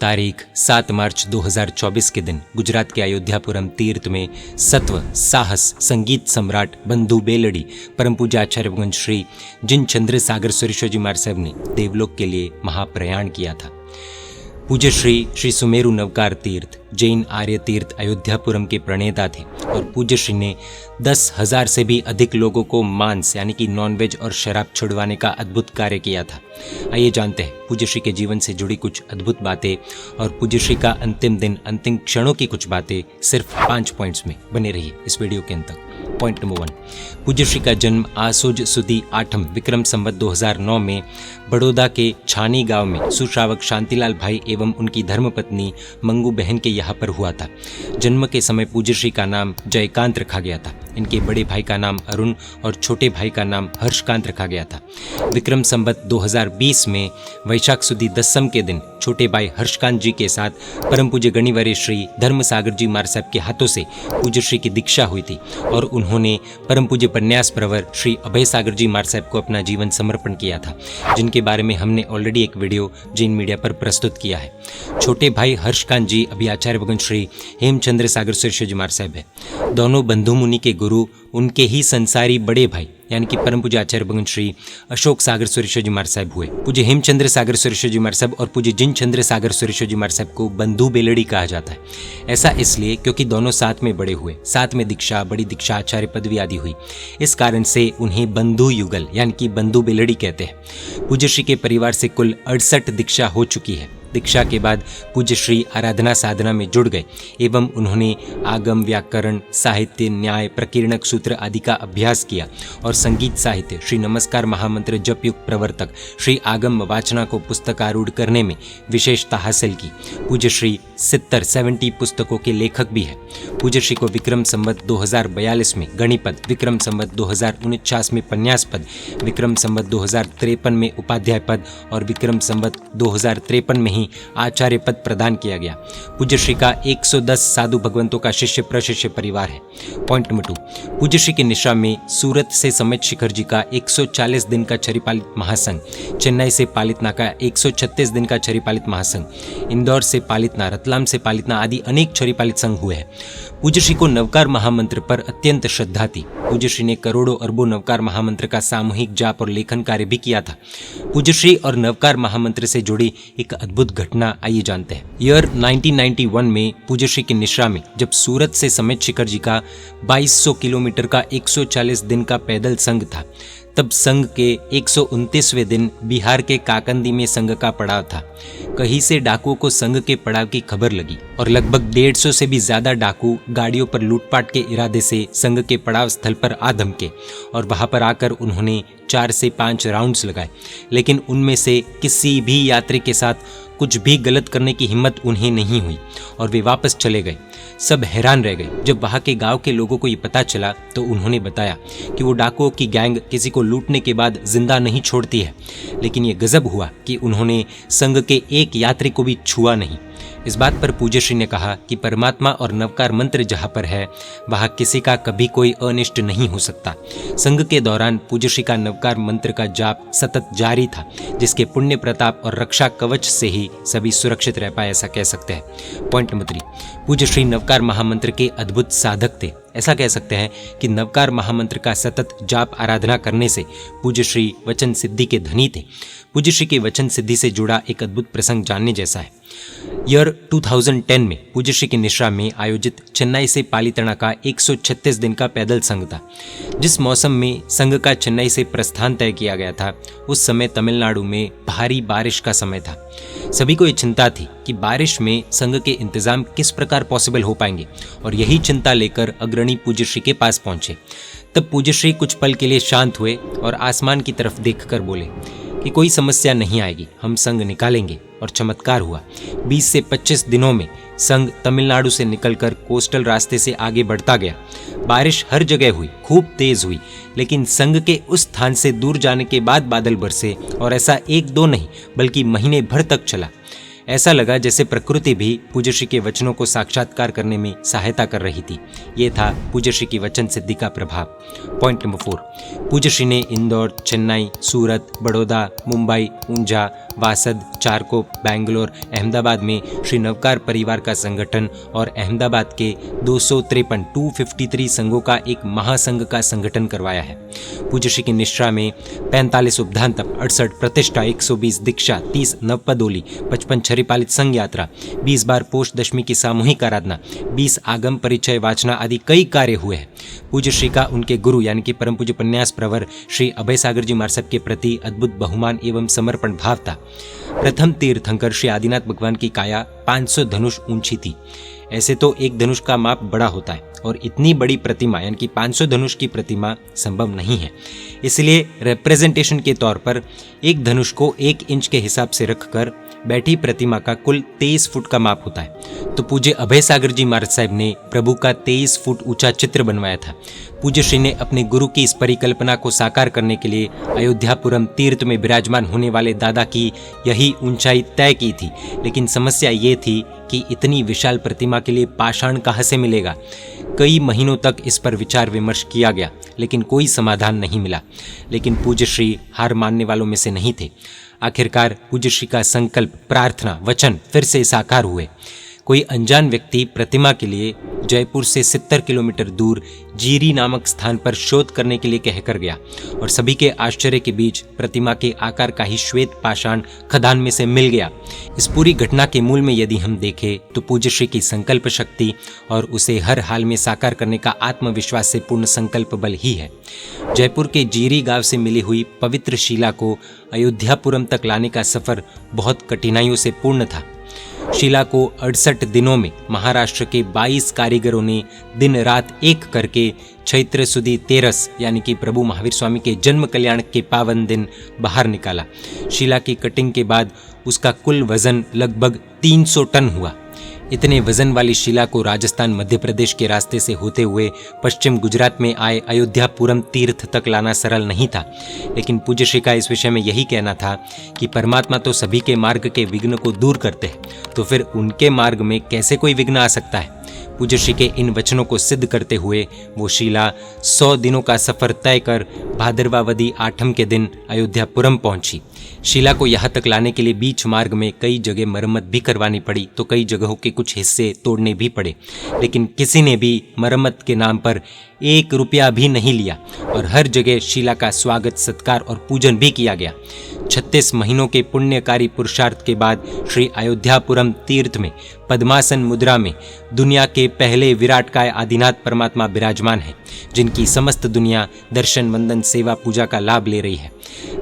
तारीख 7 मार्च 2024 के दिन गुजरात के अयोध्यापुरम तीर्थ में सत्व साहस संगीत सम्राट बंधु बेलड़ी परम पूज्य आचार्य भगवान श्री जिनचंद्र सागर सुरेश्वर जी महाराज साहब ने देवलोक के लिए महाप्रयाण किया था। पूज्य श्री सुमेरु नवकार तीर्थ जैन आर्य तीर्थ अयोध्यापुरम के प्रणेता थे और पूज्य श्री ने 10,000 से भी अधिक लोगों को मांस यानी कि नॉनवेज और शराब छुड़वाने का अद्भुत कार्य किया था। आइए जानते हैं पूज्य श्री के जीवन से जुड़ी कुछ अद्भुत बातें और पूज्य श्री का अंतिम दिन अंतिम क्षणों की कुछ बातें सिर्फ 5 पॉइंट्स में। बने रहिए इस वीडियो के अंत तक। पॉइंट नंबर 1, पूज्य श्री का जन्म आसोज सुदी 8 विक्रम संवत 2009 में बड़ौदा के छानी गांव में सुश्रावक शांतिलाल भाई एवं उनकी धर्मपत्नी मंगू बहन के यहाँ पर हुआ था। जन्म के समय पूज्य श्री का नाम जयकांत रखा गया था। इनके बड़े भाई का नाम अरुण और छोटे भाई का नाम हर्षकांत रखा गया था। विक्रम संवत 2020 में वैशाख सुदी 10 के दिन छोटे भाई हर्षकांत जी के साथ परम पूज्य गणिवर्य श्री धर्म सागर जी महाराज साहब के हाथों से पूज्य श्री की दीक्षा हुई थी और उन्होंने परम पूज्य पन्यास प्रवर श्री अभय सागर जी महाराज साहब को अपना जीवन समर्पण किया था, जिनके बारे में हमने ऑलरेडी एक वीडियो जैन मीडिया पर प्रस्तुत किया है। छोटे भाई हर्षकांत जी अभी आचार्य भगवान श्री हेमचंद्र सागर सुरेश्वर जी महाराज साहब है। दोनों बंधु मुनि के गुरु उनके ही संसारी बड़े भाई यानी कि परम पूज्य आचार्य भगवान श्री अशोक सागर सुरेश्वर जी महाराज साहब हुए। पूज्य हेमचंद्र सागर सुरेश्वर जी महाराज साहब और पूज्य जिनचंद्र सागर सुरेश्वर जी महाराज साहब को बंधु बेलड़ी कहा जाता है। ऐसा इसलिए क्योंकि दोनों साथ में बड़े हुए, साथ में दीक्षा, बड़ी दीक्षा, आचार्य पदवी आदि हुई। इस कारण से उन्हें बंधु युगल यानी कि बंधु बेलड़ी कहते हैं। पूज्य श्री के परिवार से कुल 68 दीक्षा हो चुकी है। दीक्षा के बाद पूज्य श्री आराधना साधना में जुड़ गए एवं उन्होंने आगम, व्याकरण, साहित्य, न्याय, प्रकीर्णक सूत्र आदि का अभ्यास किया और संगीत साहित्य, श्री नमस्कार महामंत्र जप युग प्रवर्तक, श्री आगम वाचना को पुस्तकारूढ़ करने में विशेषता हासिल की। पूज्य श्री 70 पुस्तकों के लेखक भी है। पूज्य श्री को विक्रम संवत 2042 में गणिपद, विक्रम संवत 2049 में पन्यास पद, विक्रम संवत 2053 में उपाध्याय पद और विक्रम संवत 2053 में आचार्य पद प्रदान किया गया। पूज्य श्री का 110 साधु भगवंतों का शिष्य प्रशिष्य परिवार है। पॉइंट नंबर 2, पूज्य श्री के निशा में सूरत से समेत शिखर जी का 140 दिन का छरिपालित महासंघ, चेन्नई से पालितना का 136 दिन का छरिपालित महासंघ, इंदौर से पालितना, रतलाम से पालितना आदि अनेक छरिपालित संघ हुए हैं। पूज्य श्री को नवकार महामंत्र पर अत्यंत श्रद्धा थी। पूज्य श्री ने करोड़ों अरबों नवकार महामंत्र का सामूहिक जाप और लेखन कार्य भी किया था। पूज्य श्री और नवकार महामंत्र से जुड़ी एक अद्भुत घटना आइए जानते हैं। ईयर 1991 में पूज्य श्री की निश्रा में जब सूरत से समेत शिखर जी का 2200 किलोमीटर का 140 दिन का पैदल संघ था, तब संघ के 129वें दिन बिहार के काकंदी में संघ का पड़ाव था। कहीं से डाकुओं को संघ के पड़ाव की खबर लगी और लगभग 150 से भी ज्यादा डाकू गाड़ियों पर लूटपाट के इरादे से संघ के पड़ाव स्थल पर आ धमके और वहां पर आकर उन्होंने 4 से 5 राउंड्स लगाए, लेकिन उनमें से किसी भी यात्री के साथ कुछ भी गलत करने की हिम्मत उन्हें नहीं हुई और वे वापस चले गए। सब हैरान रह गए। जब वहां के गांव के लोगों को ये पता चला तो उन्होंने बताया कि वो डाकुओं की गैंग किसी को लूटने के बाद जिंदा नहीं छोड़ती है, लेकिन ये गजब हुआ कि उन्होंने संघ के एक यात्री को भी छुआ नहीं। इस बात पर पूज्य श्री ने कहा कि परमात्मा और नवकार मंत्र जहाँ पर है वहाँ किसी का कभी कोई अनिष्ट नहीं हो सकता। संघ के दौरान पूज्य श्री का नवकार मंत्र का जाप सतत जारी था, जिसके पुण्य प्रताप और रक्षा कवच से ही सभी सुरक्षित रह पाए, ऐसा कह सकते हैं। पॉइंट नंबर 3, पूज्य श्री नवकार महामंत्र के अद्भुत साधक थे। ऐसा कह सकते हैं कि नवकार महामंत्र का सतत जाप आराधना करने से पूज्य श्री वचन सिद्धि के धनी थे। पूज्य श्री के वचन सिद्धि से जुड़ा एक अद्भुत प्रसंग जानने जैसा है। ईयर 2010 में पूज्य श्री की निश्रा में आयोजित चेन्नई से पालिताना का 136 दिन का पैदल संघ था। जिस मौसम में संघ का चेन्नई से प्रस्थान तय किया गया था, उस समय तमिलनाडु में भारी बारिश का समय था। सभी को ये चिंता थी कि बारिश में संघ के इंतजाम किस प्रकार पॉसिबल हो पाएंगे और यही चिंता लेकर अग्रणी पूज्य श्री के पास पहुंचे। तब पूज्य श्री कुछ पल के लिए शांत हुए और आसमान की तरफ देखकर बोले कि कोई समस्या नहीं आएगी, हम संघ निकालेंगे। और चमत्कार हुआ। 20 से 25 दिनों में संघ तमिलनाडु से निकलकर कोस्टल रास्ते से आगे बढ़ता गया। बारिश हर जगह हुई, खूब तेज हुई, लेकिन संघ के उस स्थान से दूर जाने के बाद बादल बरसे और ऐसा 1-2 नहीं बल्कि महीने भर तक चला। ऐसा लगा जैसे प्रकृति भी पूज्य श्री के वचनों को साक्षात्कार करने में सहायता कर रही थी। ये था पूज्य श्री की वचन सिद्धि का प्रभाव। पॉइंट नंबर 4, पूज्य श्री ने इंदौर, चेन्नई, सूरत, बड़ौदा, मुंबई, ऊंझा, वासद, चारकोप, बेंगलोर, अहमदाबाद में श्री नवकार परिवार का संगठन और अहमदाबाद के 253 संघों का एक महासंघ का संगठन करवाया है। पूज्य श्री की निष्ठा में 45 उपधान तप, 68 प्रतिष्ठा, 120 दीक्षा, 30 नवपदोली, 55 छरिपालित संघ यात्रा, 20 बार पोष दशमी की सामूहिक आराधना, 20 आगम परिचय वाचना आदि कई कार्य हुए हैं। पूज्य श्री का उनके गुरु यानी कि परम पूज्य उपन्यास प्रवर श्री अभय सागर जी महाराज के प्रति अद्भुत बहुमान एवं समर्पण भाव था। प्रथम तीर्थंकर श्री आदिनाथ भगवान की काया 500 धनुष ऊंची थी। ऐसे तो एक धनुष का माप बड़ा होता है और इतनी बड़ी प्रतिमा यानी कि 500 धनुष की प्रतिमा संभव नहीं है। इसलिए रिप्रेजेंटेशन के तौर पर एक धनुष को 1 इंच के हिसाब से रखकर बैठी प्रतिमा का कुल 23 फुट का माप होता है। तो पूज्य अभय सागर जी महाराज साहब ने प्रभु का 23 फुट ऊंचा चित्र बनवाया था। पूज्य श्री ने अपने गुरु की इस परिकल्पना को साकार करने के लिए अयोध्यापुरम तीर्थ में विराजमान होने वाले दादा की यही ऊंचाई तय की थी। लेकिन समस्या ये थी कि इतनी विशाल प्रतिमा के लिए पाषाण कहाँ से मिलेगा। कई महीनों तक इस पर विचार विमर्श किया गया लेकिन कोई समाधान नहीं मिला। लेकिन पूज्य श्री हार मानने वालों में से नहीं थे। आखिरकार पूज्य श्री का संकल्प, प्रार्थना, वचन फिर से साकार हुए। कोई अनजान व्यक्ति प्रतिमा के लिए जयपुर से 70 किलोमीटर दूर जीरी नामक स्थान पर शोध करने के लिए कहकर गया और सभी के आश्चर्य के बीच प्रतिमा के आकार का ही श्वेत पाषाण खदान में से मिल गया। इस पूरी घटना के मूल में यदि हम देखें तो पूज्य श्री की संकल्प शक्ति और उसे हर हाल में साकार करने का आत्मविश्वास से पूर्ण संकल्प बल ही है। जयपुर के जीरी गांव से मिली हुई पवित्र शिला को अयोध्यापुरम तक लाने का सफर बहुत कठिनाइयों से पूर्ण था। शिला को 68 दिनों में महाराष्ट्र के 22 कारीगरों ने दिन रात एक करके चैत्र सुदी 13 यानी कि प्रभु महावीर स्वामी के जन्म कल्याण के पावन दिन बाहर निकाला। शिला की कटिंग के बाद उसका कुल वजन लगभग 300 टन हुआ। इतने वजन वाली शिला को राजस्थान, मध्य प्रदेश के रास्ते से होते हुए पश्चिम गुजरात में आए अयोध्यापुरम तीर्थ तक लाना सरल नहीं था। लेकिन पूज्य श्री का इस विषय में यही कहना था कि परमात्मा तो सभी के मार्ग के विघ्न को दूर करते हैं, तो फिर उनके मार्ग में कैसे कोई विघ्न आ सकता है। पूज्य श्री के इन वचनों को सिद्ध करते हुए वो शिला 100 दिनों का सफर तय कर भाद्रवावदी 8 के दिन अयोध्यापुरम पहुंची। शिला को यहाँ तक लाने के लिए बीच मार्ग में कई जगह मरम्मत भी करवानी पड़ी, तो कई जगहों के कुछ हिस्से तोड़ने भी पड़े। लेकिन किसी ने भी मरम्मत के नाम पर 1 रुपया भी नहीं लिया और हर जगह शिला का स्वागत, सत्कार और पूजन भी किया गया। 36 महीनों के पुण्यकारी पुरुषार्थ के बाद श्री अयोध्यापुरम तीर्थ में पद्मासन मुद्रा में दुनिया के पहले विराटकाय आदिनाथ परमात्मा विराजमान है, जिनकी समस्त दुनिया दर्शन, वंदन, सेवा, पूजा का लाभ ले रही है।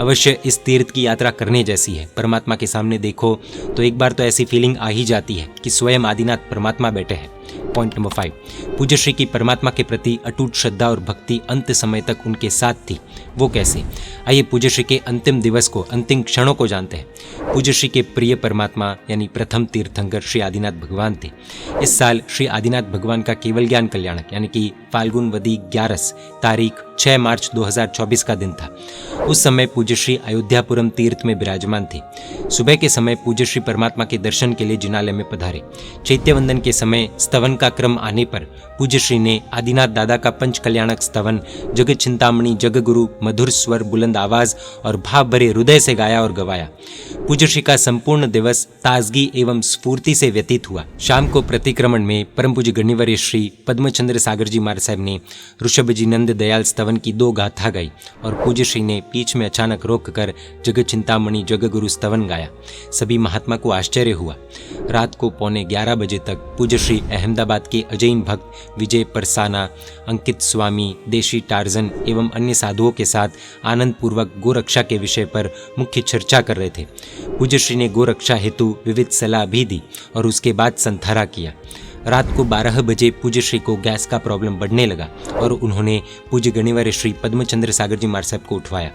अवश्य इस तीर्थ की यात्रा करने जैसी है। परमात्मा के सामने देखो तो एक बार तो ऐसी फीलिंग आ ही जाती है कि स्वयं आदिनाथ परमात्मा बैठे हैं। पॉइंट नंबर 5, पूज्य श्री की परमात्मा के प्रति अटूट श्रद्धा और भक्ति अंत समय तक उनके साथ थी। वो कैसे? आइए पूज्य श्री के अंतिम दिवस को, अंतिम क्षणों को जानते हैं। पूज्य श्री के प्रिय परमात्मा यानी प्रथम तीर्थंकर श्री आदिनाथ भगवान थे। इस साल श्री आदिनाथ भगवान का केवल ज्ञान कल्याणक यानी कि फाल्गुन वदी 11 तारीख 6 मार्च 2024 का दिन था। उस समय पूज्य श्री अयोध्यापुरम तीर्थ में विराजमान थे। सुबह के समय पूज्य श्री परमात्मा के दर्शन के लिए जिनालय में पधारे। चैत्यवंदन के समय स्तवन का क्रम आने पर पूज्य श्री ने आदिनाथ दादा का पंच कल्याणक स्तवन जगत चिंतामणि जग गुरु मधुर स्वर, बुलंद आवाज और भाव भरे हृदय से गाया और गवाया। पूज्य श्री का संपूर्ण दिवस ताजगी एवं स्फूर्ति से व्यतीत हुआ। शाम को प्रतिक्रमण में परम पूज्य गणिवर्य श्री पद्मचंद्र सागर जी महाराज साहब ने ऋषभ जी नंद दयाल स्तवन की 2 गाथा गाई और पूज्य श्री ने बीच में अचानक रोक कर जगत चिंतामणि जग गुरु स्तवन गाया। सभी महात्मा को आश्चर्य हुआ। रात को 11:15 बजे तक पूज्य श्री अहमदाबाद के अजैन भक्त विजय परसाना, अंकित स्वामी, देशी टार्जन एवं अन्य साधुओं के साथ आनंद पूर्वक गोरक्षा के विषय पर मुख्य चर्चा कर रहे थे। पूज्य श्री ने गोरक्षा हेतु विविध सलाह भी दी और उसके बाद संथारा किया। रात को 12 बजे पूज्य श्री को गैस का प्रॉब्लम बढ़ने लगा और उन्होंने पूज्य गणिवर्य श्री पद्मचंद्र सागर जी महाराज साहब को उठवाया।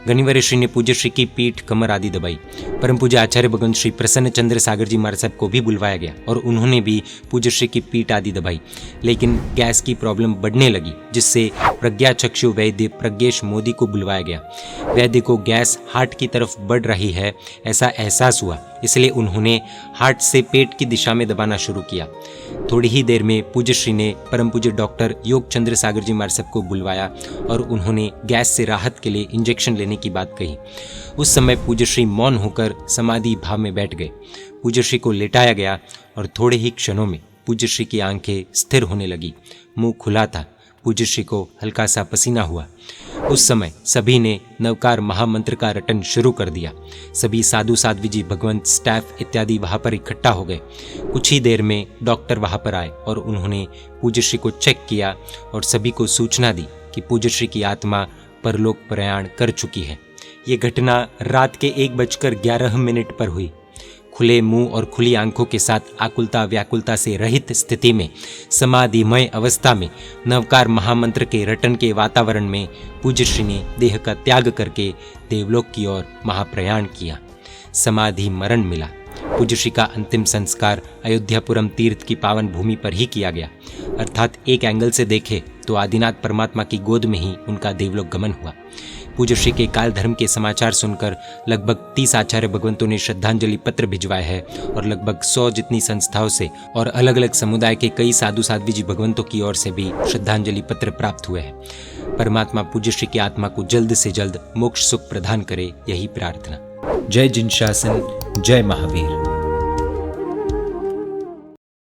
गणिवर्य श्री ने पूज्य श्री की पीठ, कमर आदि दबाई। परम पूज्य आचार्य भगवान श्री प्रसन्न चंद्र सागर जी महाराज साहब को भी बुलवाया गया और उन्होंने भी पूज्य श्री की पीठ आदि दबाई। लेकिन गैस की प्रॉब्लम बढ़ने लगी, जिससे प्रज्ञाचक्षु वैद्य प्रज्ञेश मोदी को बुलवाया गया। वैद्य को गैस हार्ट की तरफ बढ़ रही है ऐसा एहसास हुआ, इसलिए उन्होंने हार्ट से पेट की दिशा में दबाना शुरू किया। थोड़ी ही देर में पूज्य श्री ने परम पूज्य डॉक्टर योग चंद्र सागर जी महाराज को बुलवाया और उन्होंने गैस से राहत के लिए इंजेक्शन लेने की बात कही। उस समय पूज्य श्री मौन होकर समाधि भाव में बैठ गए। पूज्य श्री को लेटाया गया और थोड़े ही क्षणों में पूज्य श्री की आंखें स्थिर होने लगी। मुंह खुला था। पूज्य श्री को हल्का सा पसीना हुआ। उस समय सभी ने नवकार महामंत्र का रटन शुरू कर दिया। सभी साधु साध्वी जी, भगवंत, स्टाफ इत्यादि वहां पर इकट्ठा हो गए। कुछ ही देर में डॉक्टर वहां पर आए और उन्होंने पूज्य श्री को चेक किया और सभी को सूचना दी कि पूज्य श्री की आत्मा परलोक प्रयाण कर चुकी है। ये घटना रात के 1:11 पर हुई। खुले मुंह और खुली आंखों के साथ आकुलता व्याकुलता से रहित स्थिति में समाधिमय अवस्था में नवकार महामंत्र के रटन के वातावरण में पूज्य श्री ने देह का त्याग करके देवलोक की ओर महाप्रयाण किया। समाधि मरण मिला। पूज्य श्री का अंतिम संस्कार अयोध्यापुरम तीर्थ की पावन भूमि पर ही किया गया, अर्थात एक एंगल से देखे तो आदिनाथ परमात्मा की गोद में ही उनका देवलोक गमन हुआ। पूज्य श्री के काल धर्म के समाचार सुनकर लगभग 30 आचार्य भगवंतों ने श्रद्धांजलि पत्र भिजवाए हैं और लगभग 100 जितनी संस्थाओं से और अलग अलग समुदाय के कई साधु साध्वी जी भगवंतों की ओर से भी श्रद्धांजलि पत्र प्राप्त हुए हैं। परमात्मा पूज्य श्री की आत्मा को जल्द से जल्द मोक्ष सुख प्रदान करे, यही प्रार्थना। जय जिन शासन, जय महावीर।